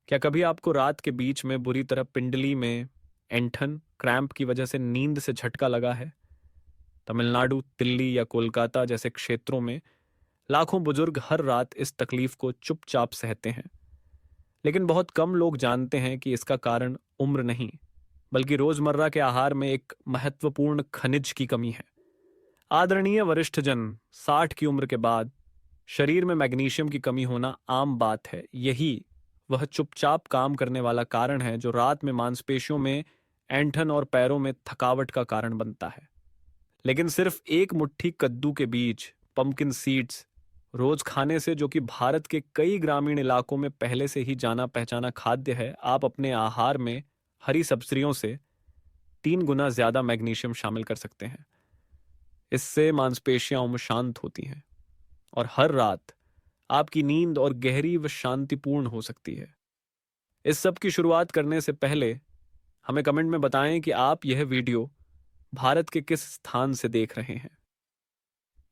क्या कभी आपको रात के बीच में बुरी तरह पिंडली में ऐंठन क्रैम्प की वजह से नींद से झटका लगा है? तमिलनाडु, दिल्ली या कोलकाता जैसे क्षेत्रों में लाखों बुजुर्ग हर रात इस तकलीफ को चुपचाप सहते हैं। लेकिन बहुत कम लोग जानते हैं कि इसका कारण उम्र नहीं, बल्कि रोजमर्रा के आहार में एक महत्वपूर्ण खनिज की कमी है। आदरणीय वरिष्ठजन, 60 की उम्र के बाद शरीर में मैग्नीशियम की कमी होना आम बात है। यही वह चुपचाप काम करने वाला कारण है जो रात में मांसपेशियों में ऐंठन और पैरों में थकावट का कारण बनता है। लेकिन सिर्फ एक मुट्ठी कद्दू के बीज, पंपकिन सीड्स, रोज खाने से, जो कि भारत के कई ग्रामीण इलाकों में पहले से ही जाना पहचाना खाद्य है, आप अपने आहार में हरी सब्जियों से 3 गुना ज्यादा मैग्नीशियम शामिल कर सकते हैं। इससे मांसपेशियां शांत होती हैं और हर रात आपकी नींद और गहरी व शांतिपूर्ण हो सकती है। इस सब की शुरुआत करने से पहले हमें कमेंट में बताएं कि आप यह वीडियो भारत के किस स्थान से देख रहे हैं।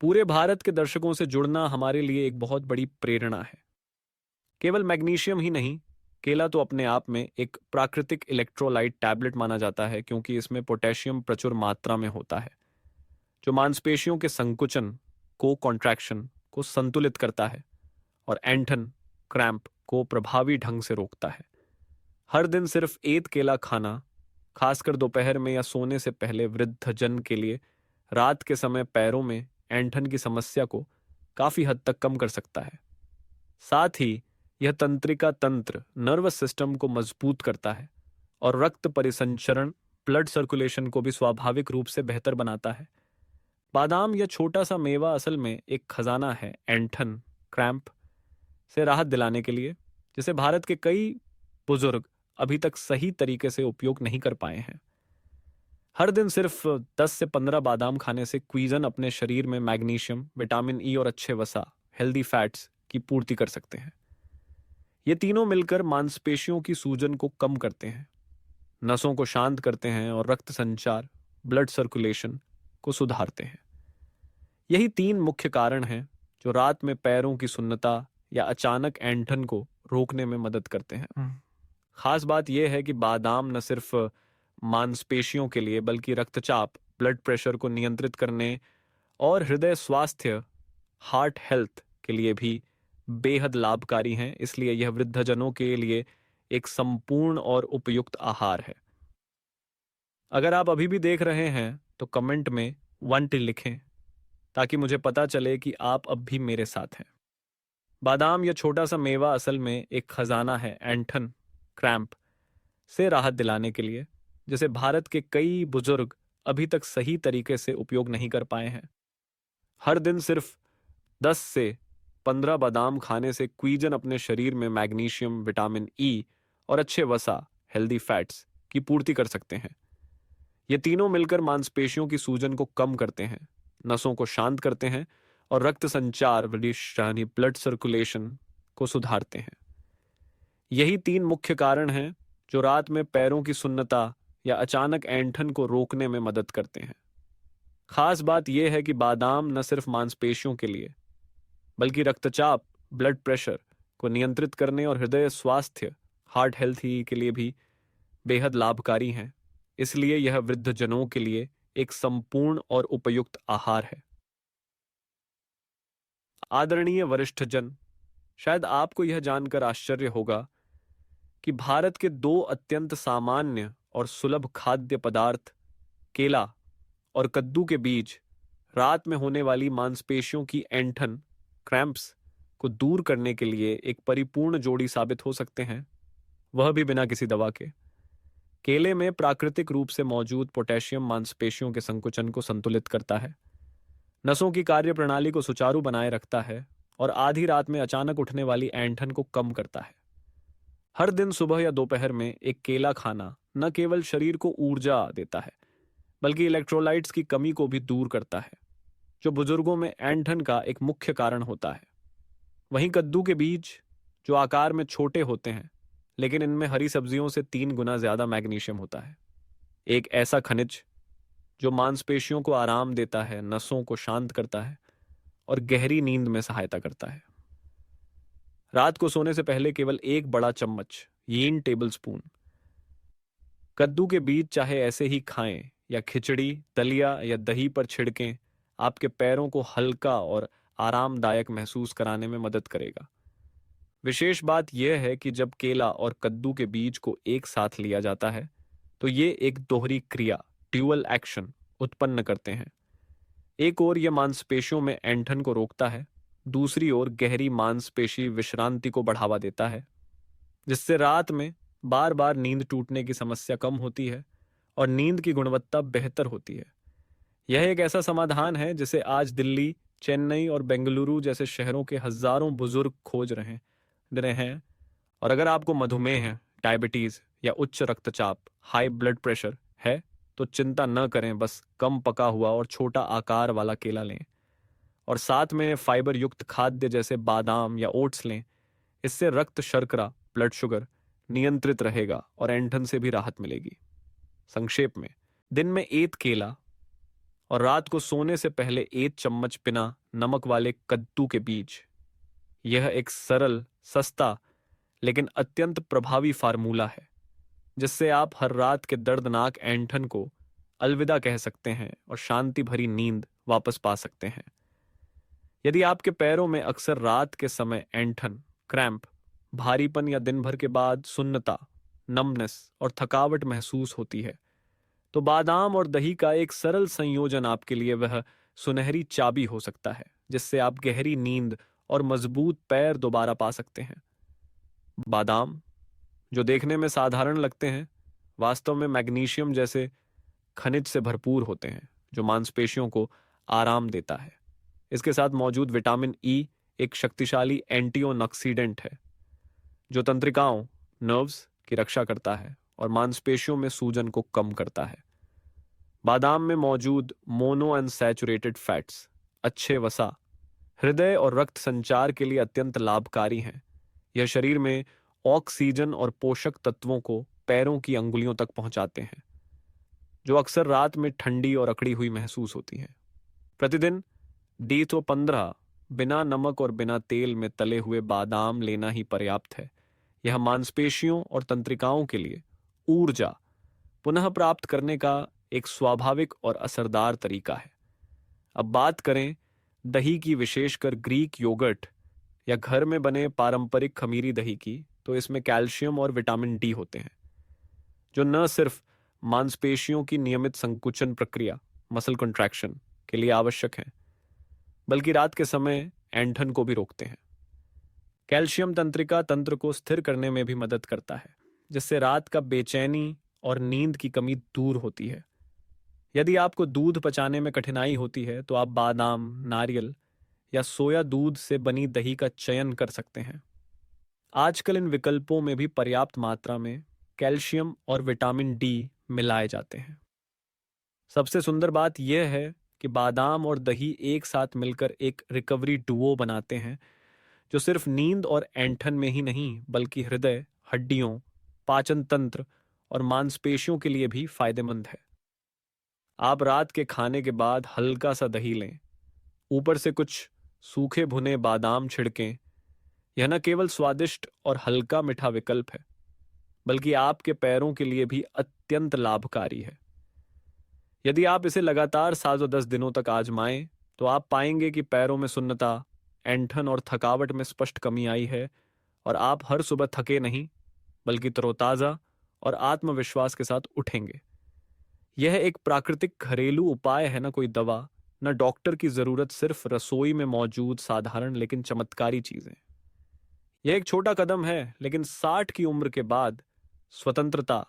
पूरे भारत के दर्शकों से जुड़ना हमारे लिए एक बहुत बड़ी प्रेरणा है। केवल मैग्नीशियम ही नहीं, केला तो अपने आप में एक प्राकृतिक इलेक्ट्रोलाइट टैबलेट माना जाता है, क्योंकि इसमें पोटेशियम प्रचुर मात्रा में होता है, जो मांसपेशियों के संकुचन को कॉन्ट्रैक्शन को संतुलित करता है और ऐंठन क्रैम्प को प्रभावी ढंग से रोकता है। हर दिन सिर्फ एक केला खाना, खासकर दोपहर में या सोने से पहले, वृद्धजन के लिए रात के समय पैरों में ऐंठन की समस्या को काफी हद तक कम कर सकता है। साथ ही यह तंत्रिका तंत्र, नर्वस सिस्टम को मजबूत करता है और रक्त परिसंचरण, ब्लड सर्कुलेशन को भी स्वाभाविक रूप से बेहतर बनाता है। बादाम या छोटा सा मेवा असल में एक खजाना है ऐंठन क्रैम्प से राहत दिलाने के लिए, जिसे भारत के कई बुजुर्ग अभी तक सही तरीके से उपयोग नहीं कर पाए हैं। हर दिन सिर्फ 10 से 15 बादाम खाने से क्विजन अपने शरीर में मैग्नीशियम, विटामिन ई और अच्छे वसा, हेल्दी फैट्स की पूर्ति कर सकते हैं। ये तीनों मिलकर मांसपेशियों की सूजन को कम करते हैं, नसों को शांत करते हैं और रक्त संचार, ब्लड सर्कुलेशन को सुधारते हैं। यही 3 मुख्य कारण हैं जो रात में पैरों की सुन्नता या अचानक ऐंठन को रोकने में मदद करते हैं। खास बात यह है कि बादाम न सिर्फ मांसपेशियों के लिए, बल्कि रक्तचाप, ब्लड प्रेशर को नियंत्रित करने और हृदय स्वास्थ्य, हार्ट हेल्थ के लिए भी बेहद लाभकारी हैं। इसलिए यह वृद्धजनों के लिए एक संपूर्ण और उपयुक्त आहार है। अगर आप अभी भी देख रहे हैं तो कमेंट में 1 लिखें, ताकि मुझे पता चले कि आप अब भी मेरे साथ हैं। बादाम या छोटा सा मेवा असल में एक खजाना है ऐंठन क्रैम्प से राहत दिलाने के लिए, जिसे भारत के कई बुजुर्ग अभी तक सही तरीके से उपयोग नहीं कर पाए हैं। हर दिन सिर्फ 10 से 15 बादाम खाने से क्विजन अपने शरीर में मैग्नीशियम, विटामिन ई और अच्छे वसा, हेल्दी फैट्स की पूर्ति कर सकते हैं। ये तीनों मिलकर मांसपेशियों की सूजन को कम करते हैं, नसों को शांत करते हैं और रक्त संचार, यानी ब्लड सर्कुलेशन को सुधारते हैं। यही 3 मुख्य कारण हैं जो रात में पैरों की सुन्नता या अचानक ऐंठन को रोकने में मदद करते हैं। खास बात यह है कि बादाम न सिर्फ मांसपेशियों के लिए, बल्कि रक्तचाप, ब्लड प्रेशर को नियंत्रित करने और हृदय स्वास्थ्य, हार्ट हेल्थ के लिए भी बेहद लाभकारी हैं। इसलिए यह वृद्धजनों के लिए एक संपूर्ण और उपयुक्त आहार है। आदरणीय वरिष्ठजन, शायद आपको यह जानकर आश्चर्य होगा कि भारत के 2 अत्यंत सामान्य और सुलभ खाद्य पदार्थ, केला और कद्दू के बीज, रात में होने वाली मांसपेशियों की ऐंठन क्रैम्प्स को दूर करने के लिए एक परिपूर्ण जोड़ी साबित हो सकते हैं, वह भी बिना किसी दवा के। केले में प्राकृतिक रूप से मौजूद पोटेशियम मांसपेशियों के संकुचन को संतुलित करता है, नसों की कार्यप्रणाली को सुचारू बनाए रखता है और आधी रात में अचानक उठने वाली ऐंठन को कम करता है। हर दिन सुबह या दोपहर में एक केला खाना न केवल शरीर को ऊर्जा देता है, बल्कि इलेक्ट्रोलाइट्स की कमी को भी दूर करता है, जो बुजुर्गों में ऐंठन का एक मुख्य कारण होता है। वहीं कद्दू के बीज, जो आकार में छोटे होते हैं, लेकिन इनमें हरी सब्जियों से 3 गुना ज्यादा मैग्नीशियम होता है, एक ऐसा खनिज जो मांसपेशियों को आराम देता है, नसों को शांत करता है और गहरी नींद में सहायता करता है। रात को सोने से पहले केवल 1 बड़ा चम्मच यीन टेबलस्पून। कद्दू के बीज चाहे ऐसे ही खाएं या खिचड़ी, दलिया या दही पर छिड़कें, आपके पैरों को हल्का और आरामदायक महसूस कराने में मदद करेगा। विशेष बात यह है कि जब केला और कद्दू के बीज को एक साथ लिया जाता है तो ये एक दोहरी क्रिया, ड्यूअल एक्शन उत्पन्न करते हैं। एक ओर यह मांसपेशियों में ऐंठन को रोकता है, दूसरी ओर गहरी मांसपेशी विश्रांति को बढ़ावा देता है, जिससे रात में बार बार नींद टूटने की समस्या कम होती है और नींद की गुणवत्ता बेहतर होती है। यह एक ऐसा समाधान है जिसे आज दिल्ली, चेन्नई और बेंगलुरु जैसे शहरों के हजारों बुजुर्ग खोज रहे हैं। और अगर आपको मधुमेह, डायबिटीज या उच्च रक्तचाप, हाई ब्लड प्रेशर है तो चिंता न करें, बस कम पका हुआ और छोटा आकार वाला केला लें और साथ में फाइबर युक्त खाद्य जैसे बादाम या ओट्स लें। इससे रक्त शर्करा, ब्लड शुगर नियंत्रित रहेगा और ऐंठन से भी राहत मिलेगी। संक्षेप में, दिन में एक केला और रात को सोने से पहले 1 चम्मच बिना नमक वाले कद्दू के बीज। यह एक सरल, सस्ता लेकिन अत्यंत प्रभावी फार्मूला है जिससे आप हर रात के दर्दनाक ऐंठन को अलविदा कह सकते हैं और शांति भरी नींद वापस पा सकते हैं। यदि आपके पैरों में अक्सर रात के समय ऐंठन, क्रैम्प, भारीपन या दिन भर के बाद सुन्नता, नमनेस और थकावट महसूस होती है तो बादाम और दही का एक सरल संयोजन आपके लिए वह सुनहरी चाबी हो सकता है जिससे आप गहरी नींद और मजबूत पैर दोबारा पा सकते हैं। बादाम, जो देखने में साधारण लगते हैं, वास्तव में मैग्नीशियम जैसे खनिज से भरपूर होते हैं जो मांसपेशियों को आराम देता है। इसके साथ मौजूद विटामिन ई एक शक्तिशाली एंटीऑक्सीडेंट है जो तंत्रिकाओं, नर्व्स की रक्षा करता है और मांसपेशियों में सूजन को कम करता है। बादाम में मौजूद मोनो अनसैचुरेटेड फैट्स अच्छे वसा, हृदय और रक्त संचार के लिए अत्यंत लाभकारी हैं। यह शरीर में ऑक्सीजन और पोषक तत्वों को पैरों की अंगुलियों तक पहुंचाते हैं जो अक्सर रात में ठंडी और अकड़ी हुई महसूस होती हैं। प्रतिदिन D15 बिना नमक और बिना तेल में तले हुए बादाम लेना ही पर्याप्त है। यह मांसपेशियों और तंत्रिकाओं के लिए ऊर्जा पुनः प्राप्त करने का एक स्वाभाविक और असरदार तरीका है। अब बात करें दही की, विशेषकर ग्रीक योगर्ट या घर में बने पारंपरिक खमीरी दही की, तो इसमें कैल्शियम और विटामिन डी होते हैं जो न सिर्फ मांसपेशियों की नियमित संकुचन प्रक्रिया, मसल कंट्रैक्शन के लिए आवश्यक हैं, बल्कि रात के समय ऐंठन को भी रोकते हैं। कैल्शियम तंत्रिका तंत्र को स्थिर करने में भी मदद करता है जिससे रात का बेचैनी और नींद की कमी दूर होती है। यदि आपको दूध पचाने में कठिनाई होती है तो आप बादाम, नारियल या सोया दूध से बनी दही का चयन कर सकते हैं। आजकल इन विकल्पों में भी पर्याप्त मात्रा में कैल्शियम और विटामिन डी मिलाए जाते हैं। सबसे सुंदर बात यह है कि बादाम और दही एक साथ मिलकर एक रिकवरी डुओ बनाते हैं जो सिर्फ नींद और ऐंठन में ही नहीं बल्कि हृदय, हड्डियों, पाचन तंत्र और मांसपेशियों के लिए भी फायदेमंद है। आप रात के खाने के बाद हल्का सा दही लें, ऊपर से कुछ सूखे भुने बादाम छिड़कें। यह न केवल स्वादिष्ट और हल्का मीठा विकल्प है बल्कि आपके पैरों के लिए भी अत्यंत लाभकारी है। यदि आप इसे लगातार 7-10 दिनों तक आजमाएं तो आप पाएंगे कि पैरों में सुन्नता, ऐंठन और थकावट में स्पष्ट कमी आई है और आप हर सुबह थके नहीं बल्कि तरोताजा और आत्मविश्वास के साथ उठेंगे। यह एक प्राकृतिक घरेलू उपाय है, न कोई दवा, न डॉक्टर की जरूरत, सिर्फ रसोई में मौजूद साधारण लेकिन चमत्कारी चीजें। यह एक छोटा कदम है लेकिन 60 की उम्र के बाद स्वतंत्रता,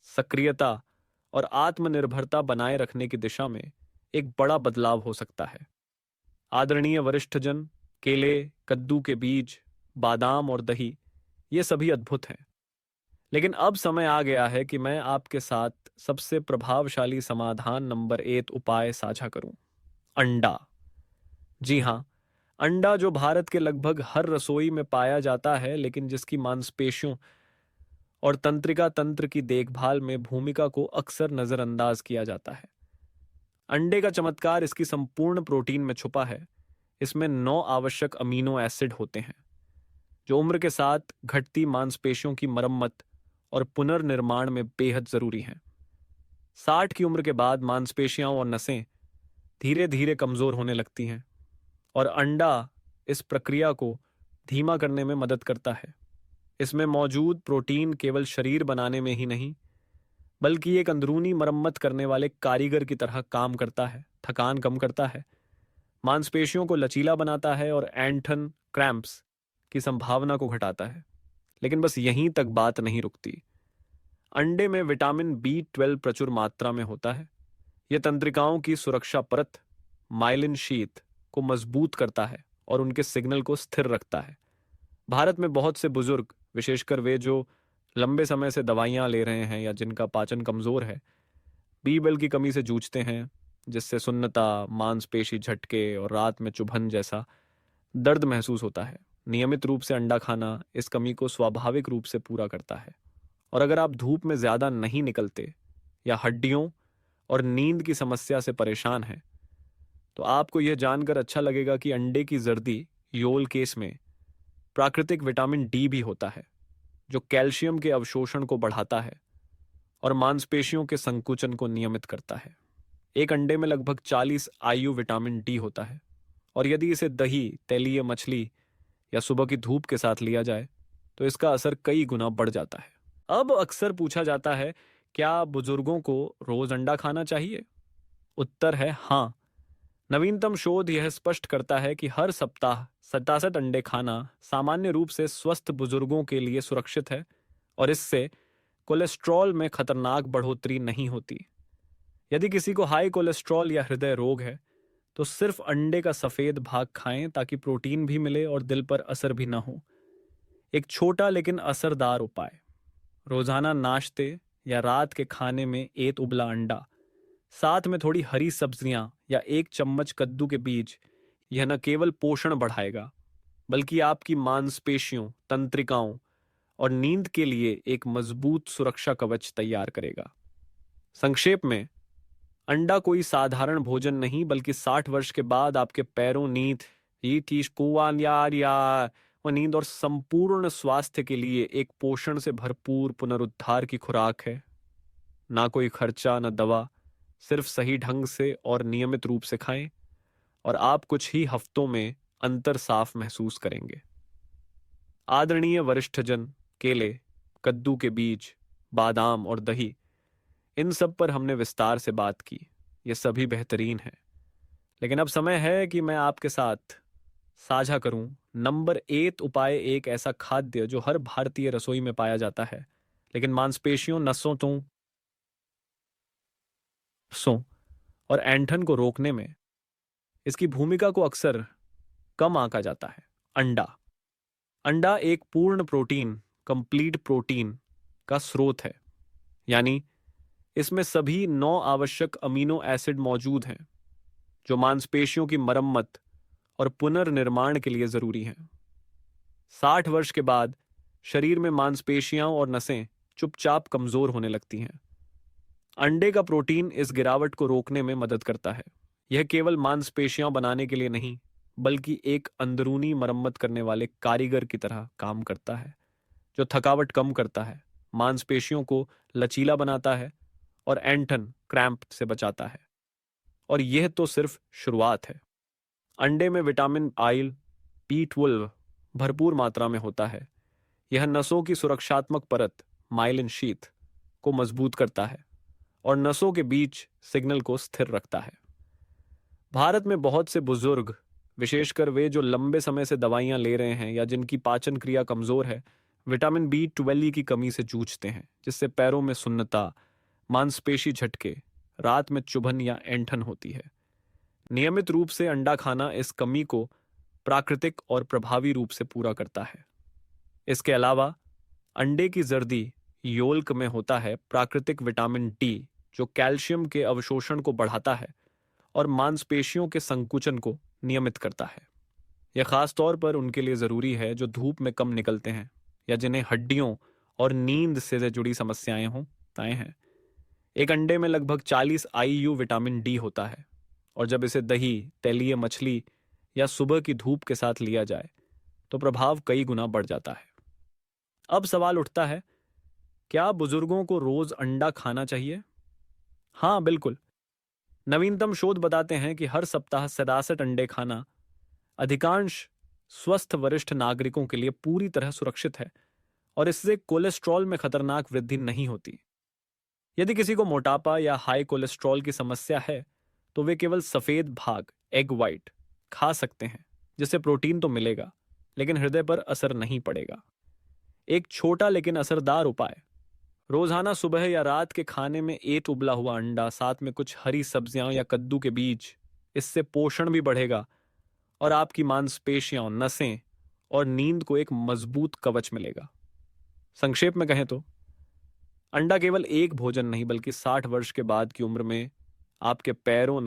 सक्रियता और आत्मनिर्भरता बनाए रखने की दिशा में एक बड़ा बदलाव हो सकता है। आदरणीय वरिष्ठजन, केले, कद्दू के बीज, बादाम और दही, ये सभी अद्भुत हैं, लेकिन अब समय आ गया है कि मैं आपके साथ सबसे प्रभावशाली समाधान नंबर 1 उपाय साझा करूं। अंडा। जी हां, अंडा, जो भारत के लगभग हर रसोई में पाया जाता है लेकिन जिसकी मांसपेशियों और तंत्रिका तंत्र की देखभाल में भूमिका को अक्सर नजरअंदाज किया जाता है। अंडे का चमत्कार इसकी संपूर्ण प्रोटीन में छुपा है। इसमें 9 आवश्यक अमीनो एसिड होते हैं जो उम्र के साथ घटती मांसपेशियों की मरम्मत और पुनर्निर्माण में बेहद जरूरी हैं। 60 की उम्र के बाद मांसपेशियां और नसें धीरे धीरे कमजोर होने लगती हैं और अंडा इस प्रक्रिया को धीमा करने में मदद करता है। इसमें मौजूद प्रोटीन केवल शरीर बनाने में ही नहीं बल्कि एक अंदरूनी मरम्मत करने वाले कारीगर की तरह काम करता है, थकान कम करता है, मांसपेशियों को लचीला बनाता है और ऐंठन क्रैम्प्स की संभावना को घटाता है। लेकिन बस यहीं तक बात नहीं रुकती। अंडे में विटामिन B12 प्रचुर मात्रा में होता है। यह तंत्रिकाओं की सुरक्षा परत माइलिन शीथ को मजबूत करता है और उनके सिग्नल को स्थिर रखता है। भारत में बहुत से बुजुर्ग, विशेषकर वे जो लंबे समय से दवाइयां ले रहे हैं या जिनका पाचन कमजोर है, B12 की कमी से जूझते हैं, जिससे सुन्नता, मांसपेशी झटके और रात में चुभन जैसा दर्द महसूस होता है। नियमित रूप से अंडा खाना इस कमी को स्वाभाविक रूप से पूरा करता है। और अगर आप धूप में ज्यादा नहीं निकलते या हड्डियों और नींद की समस्या से परेशान हैं, तो आपको यह जानकर अच्छा लगेगा कि अंडे की जर्दी योल केस में प्राकृतिक विटामिन डी भी होता है, जो कैल्शियम के अवशोषण को बढ़ाता है और मांसपेशियों के संकुचन को नियमित करता है। एक अंडे में लगभग 40 IU विटामिन डी होता है और यदि इसे दही, तैलीय मछली या सुबह की धूप के साथ लिया जाए तो इसका असर कई गुना बढ़ जाता है। अब अक्सर पूछा जाता है, क्या बुजुर्गों को रोज अंडा खाना चाहिए? उत्तर है हाँ। नवीनतम शोध यह स्पष्ट करता है कि हर सप्ताह 67 अंडे खाना सामान्य रूप से स्वस्थ बुजुर्गों के लिए सुरक्षित है और इससे कोलेस्ट्रॉल में खतरनाक बढ़ोतरी नहीं होती। यदि किसी को हाई कोलेस्ट्रॉल या हृदय रोग है तो सिर्फ अंडे का सफेद भाग खाएं ताकि प्रोटीन भी मिले और दिल पर असर भी ना हो। एक छोटा लेकिन असरदार उपाय, रोजाना नाश्ते या रात के खाने में एक उबला अंडा, साथ में थोड़ी हरी सब्जियां या 1 चम्मच कद्दू के बीज। यह न केवल पोषण बढ़ाएगा बल्कि आपकी मांसपेशियों, तंत्रिकाओं और नींद के लिए एक मजबूत सुरक्षा कवच तैयार करेगा। संक्षेप में, अंडा कोई साधारण भोजन नहीं बल्कि 60 वर्ष के बाद आपके पैरों, नींद, नींद और संपूर्ण स्वास्थ्य के लिए एक पोषण से भरपूर पुनरुद्धार की खुराक है। ना कोई खर्चा, न दवा, सिर्फ सही ढंग से और नियमित रूप से खाएं और आप कुछ ही हफ्तों में अंतर साफ महसूस करेंगे। आदरणीय वरिष्ठजन, केले, कद्दू के बीज, बादाम और दही, इन सब पर हमने विस्तार से बात की। ये सभी बेहतरीन है, लेकिन अब समय है कि मैं आपके साथ साझा करूं नंबर 1 उपाय, एक ऐसा खाद्य जो हर भारतीय रसोई में पाया जाता है लेकिन मांसपेशियों, नसों और ऐंठन को रोकने में इसकी भूमिका को अक्सर कम आंका जाता है। अंडा। अंडा एक पूर्ण प्रोटीन, कंप्लीट प्रोटीन का स्रोत है, यानी इसमें सभी 9 आवश्यक अमीनो एसिड मौजूद हैं जो मांसपेशियों की मरम्मत और पुनर्निर्माण के लिए जरूरी हैं। 60 वर्ष के बाद शरीर में मांसपेशियां और नसें चुपचाप कमजोर होने लगती हैं। अंडे का प्रोटीन इस गिरावट को रोकने में मदद करता है। यह केवल मांसपेशियां बनाने के लिए नहीं बल्कि एक अंदरूनी मरम्मत करने वाले कारीगर की तरह काम करता है, जो थकावट कम करता है, मांसपेशियों को लचीला बनाता है और ऐंठन क्रैम्प से बचाता है। और यह तो सिर्फ शुरुआत है। अंडे में विटामिन B12 भरपूर मात्रा में होता है। यह नसों की सुरक्षात्मक परत माइलिन शीथ को मजबूत करता है और नसों के बीच सिग्नल को स्थिर रखता है। भारत में बहुत से बुजुर्ग, विशेषकर वे जो लंबे समय से दवाइयां ले रहे हैं या जिनकी पाचन क्रिया कमजोर है, विटामिन B12 की कमी से जूझते हैं, जिससे पैरों में सुन्नता, मांसपेशी झटके, रात में चुभन या ऐंठन होती है। नियमित रूप से अंडा खाना इस कमी को प्राकृतिक और प्रभावी रूप से पूरा करता है। इसके अलावा अंडे की जर्दी योल्क में होता है प्राकृतिक विटामिन डी, जो कैल्शियम के अवशोषण को बढ़ाता है और मांसपेशियों के संकुचन को नियमित करता है। यह खास तौर पर उनके लिए जरूरी है जो धूप में कम निकलते हैं या जिन्हें हड्डियों और नींद से जुड़ी समस्याएं हैं। एक अंडे में लगभग 40 IU विटामिन डी होता है और जब इसे दही, तैलीय मछली या सुबह की धूप के साथ लिया जाए तो प्रभाव कई गुना बढ़ जाता है। अब सवाल उठता है, क्या बुजुर्गों को रोज अंडा खाना चाहिए? हाँ, बिल्कुल। नवीनतम शोध बताते हैं कि हर सप्ताह 67 अंडे खाना अधिकांश स्वस्थ वरिष्ठ नागरिकों के लिए पूरी तरह सुरक्षित है और इससे कोलेस्ट्रॉल में खतरनाक वृद्धि नहीं होती। यदि किसी को मोटापा या हाई कोलेस्ट्रॉल की समस्या है तो वे केवल सफेद भाग एग वाइट खा सकते हैं, जिससे प्रोटीन तो मिलेगा लेकिन हृदय पर असर नहीं पड़ेगा। एक छोटा लेकिन असरदार उपाय, रोजाना सुबह या रात के खाने में एक उबला हुआ अंडा साथ में कुछ हरी सब्जियां या कद्दू के बीज। इससे पोषण भी बढ़ेगा और आपकी मांसपेशियां, नसें और नींद को एक मजबूत कवच मिलेगा। संक्षेप में कहें तो अंडा केवल एक भोजन नहीं बल्कि 60 वर्ष के बाद की उम्र में आपके पैरों,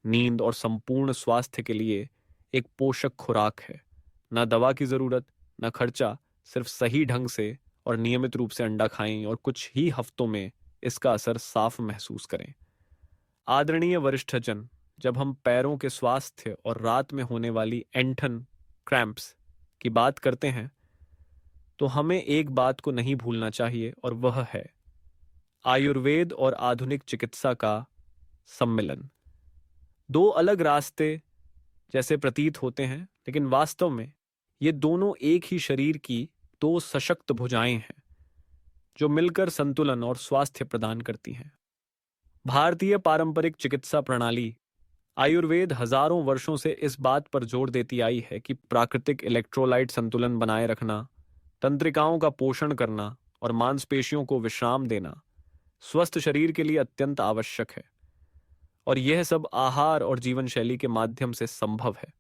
नींद और संपूर्ण स्वास्थ्य के लिए एक पोषक खुराक है। ना दवा की जरूरत, ना खर्चा, सिर्फ सही ढंग से और नियमित रूप से अंडा खाएं और कुछ ही हफ्तों में इसका असर साफ महसूस करें। आदरणीय वरिष्ठजन, जब हम पैरों के स्वास्थ्य और रात में होने वाली ऐंठन क्रैम्प्स की बात करते हैं तो हमें एक बात को नहीं भूलना चाहिए और वह है आयुर्वेद और आधुनिक चिकित्सा का सम्मिलन। दो अलग रास्ते जैसे प्रतीत होते हैं लेकिन वास्तव में ये दोनों एक ही शरीर की दो सशक्त भुजाएं हैं जो मिलकर संतुलन और स्वास्थ्य प्रदान करती हैं। भारतीय पारंपरिक चिकित्सा प्रणाली आयुर्वेद हजारों वर्षों से इस बात पर जोर देती आई है कि प्राकृतिक इलेक्ट्रोलाइट संतुलन बनाए रखना, तंत्रिकाओं का पोषण करना और मांसपेशियों को विश्राम देना स्वस्थ शरीर के लिए अत्यंत आवश्यक है और यह सब आहार और जीवन शैली के माध्यम से संभव है।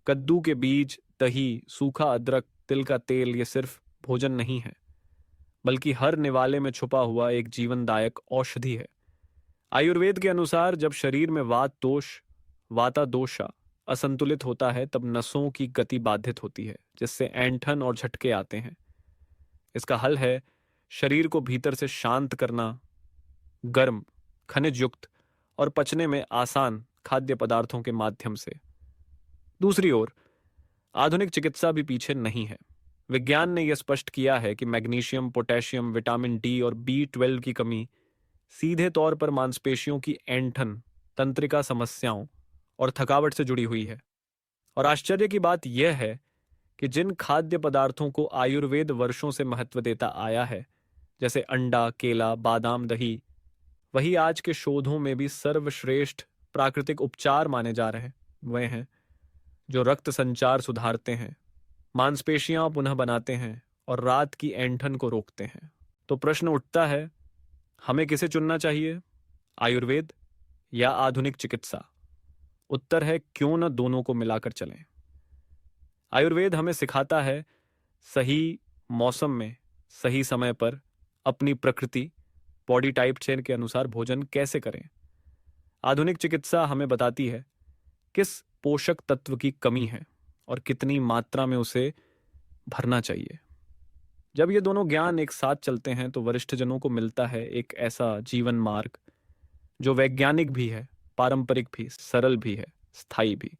कद्दू के बीज, दही, सूखा अदरक, तिल का तेल ये सिर्फ भोजन नहीं है बल्कि हर निवाले में छुपा हुआ एक जीवनदायक औषधि है। आयुर्वेद के अनुसार जब शरीर में वाता दोषा असंतुलित होता है तब नसों की गति बाधित होती है जिससे ऐंठन और झटके आते हैं। इसका हल है शरीर को भीतर से शांत करना, गर्म, खनिज युक्त और पचने में आसान खाद्य पदार्थों के माध्यम से। दूसरी ओर आधुनिक चिकित्सा भी पीछे नहीं है। विज्ञान ने यह स्पष्ट किया है कि मैग्नीशियम, पोटेशियम, विटामिन डी और B12 की कमी सीधे तौर पर मांसपेशियों की ऐंठन, तंत्रिका समस्याओं और थकावट से जुड़ी हुई है। और आश्चर्य की बात यह है कि जिन खाद्य पदार्थों को आयुर्वेद वर्षों से महत्व देता आया है, जैसे अंडा, केला, बादाम, दही, वही आज के शोधों में भी सर्वश्रेष्ठ प्राकृतिक उपचार माने जा रहे हैं। वे हैं जो रक्त संचार सुधारते हैं, मांसपेशियां पुनः बनाते हैं और रात की ऐंठन को रोकते हैं। तो प्रश्न उठता है, हमें किसे चुनना चाहिए, आयुर्वेद या आधुनिक चिकित्सा? उत्तर है, क्यों न दोनों को मिलाकर चलें। आयुर्वेद हमें सिखाता है सही मौसम में, सही समय पर अपनी प्रकृति, बॉडी टाइप चेन के अनुसार भोजन कैसे करें। आधुनिक चिकित्सा हमें बताती है किस पोषक तत्व की कमी है और कितनी मात्रा में उसे भरना चाहिए। जब ये दोनों ज्ञान एक साथ चलते हैं तो वरिष्ठजनों को मिलता है एक ऐसा जीवन मार्ग जो वैज्ञानिक भी है, पारंपरिक भी, सरल भी है, स्थायी भी।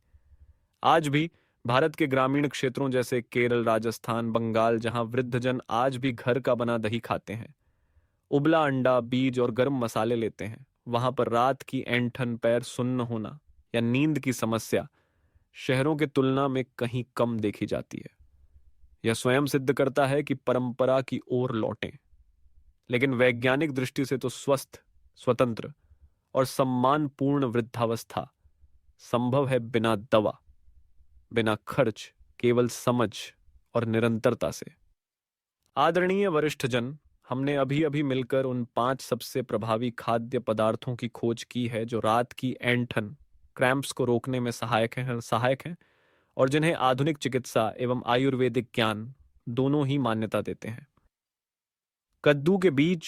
आज भी भारत के ग्रामीण क्षेत्रों जैसे केरल, राजस्थान, बंगाल, जहां वृद्धजन आज भी घर का बना दही खाते हैं, उबला अंडा, बीज और गर्म मसाले लेते हैं, वहां पर रात की ऐंठन, पैर सुन्न होना या नींद की समस्या शहरों के तुलना में कहीं कम देखी जाती है। यह स्वयं सिद्ध करता है कि परंपरा की ओर लौटें, लेकिन वैज्ञानिक दृष्टि से तो स्वस्थ, स्वतंत्र और सम्मानपूर्ण वृद्धावस्था संभव है बिना दवा, बिना खर्च, केवल समझ और निरंतरता से। आदरणीय वरिष्ठजन, हमने अभी अभी मिलकर उन 5 सबसे प्रभावी खाद्य पदार्थों की खोज की है जो रात की ऐंठन, क्रैम्प्स को रोकने में सहायक हैं और जिन्हें आधुनिक चिकित्सा एवं आयुर्वेदिक ज्ञान दोनों ही मान्यता देते हैं। कद्दू के बीज,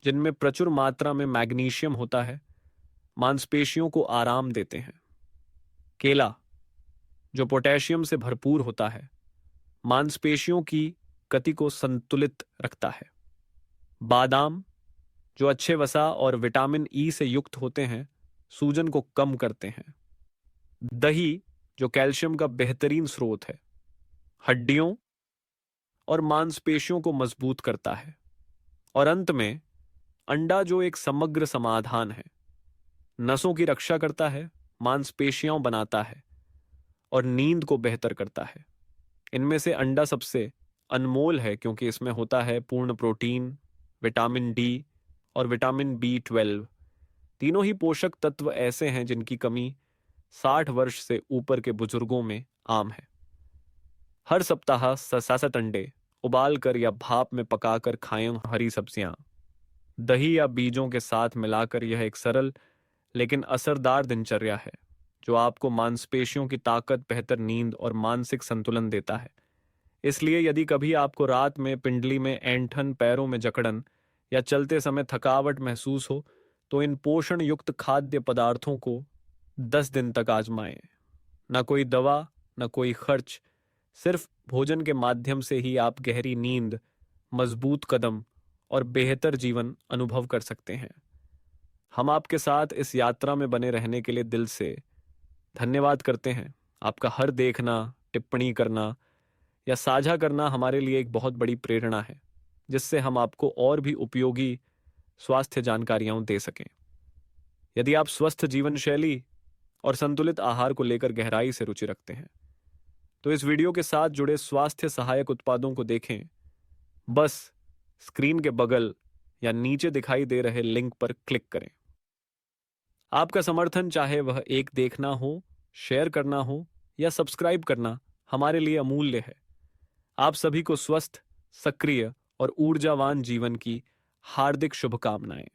जिनमें प्रचुर मात्रा में मैग्नीशियम होता है, मांसपेशियों को आराम देते हैं। केला, जो पोटेशियम से भरपूर होता है, मांसपेशियों की गति को संतुलित रखता है। बादाम, जो अच्छे वसा और विटामिन E से युक्त होते हैं, सूजन को कम करते हैं। दही, जो कैल्शियम का बेहतरीन स्रोत है, हड्डियों और मांसपेशियों को मजबूत करता है। और अंत में अंडा, जो एक समग्र समाधान है, नसों की रक्षा करता है, मांसपेशियां बनाता है और नींद को बेहतर करता है। इनमें से अंडा सबसे अनमोल है क्योंकि इसमें होता है पूर्ण प्रोटीन, विटामिन डी और विटामिन बी 12। तीनों ही पोषक तत्व ऐसे हैं जिनकी कमी 60 वर्ष से ऊपर के बुजुर्गों में आम है। हर सप्ताह 67 अंडे उबाल कर या भाप में पकाकर खाएं। हरी सब्जियां, दही या बीजों के साथ मिलाकर यह एक सरल लेकिन असरदार दिनचर्या है जो आपको मांसपेशियों की ताकत, बेहतर नींद और मानसिक संतुलन देता है। इसलिए यदि कभी आपको रात में पिंडली में ऐंठन, पैरों में जकड़न या चलते समय थकावट महसूस हो, तो इन पोषण युक्त खाद्य पदार्थों को 10 दिन तक आजमाएं। न कोई दवा, न कोई खर्च, सिर्फ भोजन के माध्यम से ही आप गहरी नींद, मजबूत कदम और बेहतर जीवन अनुभव कर सकते हैं। हम आपके साथ इस यात्रा में बने रहने के लिए दिल से धन्यवाद करते हैं। आपका हर देखना, टिप्पणी करना या साझा करना हमारे लिए एक बहुत बड़ी प्रेरणा है, जिससे हम आपको और भी उपयोगी स्वास्थ्य जानकारियां दे सकें। यदि आप स्वस्थ जीवन शैली और संतुलित आहार को लेकर गहराई से रुचि रखते हैं, तो इस वीडियो के साथ जुड़े स्वास्थ्य सहायक उत्पादों को देखें। बस स्क्रीन के बगल या नीचे दिखाई दे रहे लिंक पर क्लिक करें। आपका समर्थन, चाहे वह एक देखना हो, शेयर करना हो या सब्सक्राइब करना, हमारे लिए अमूल्य है। आप सभी को स्वस्थ, सक्रिय और ऊर्जावान जीवन की हार्दिक शुभकामनाएं।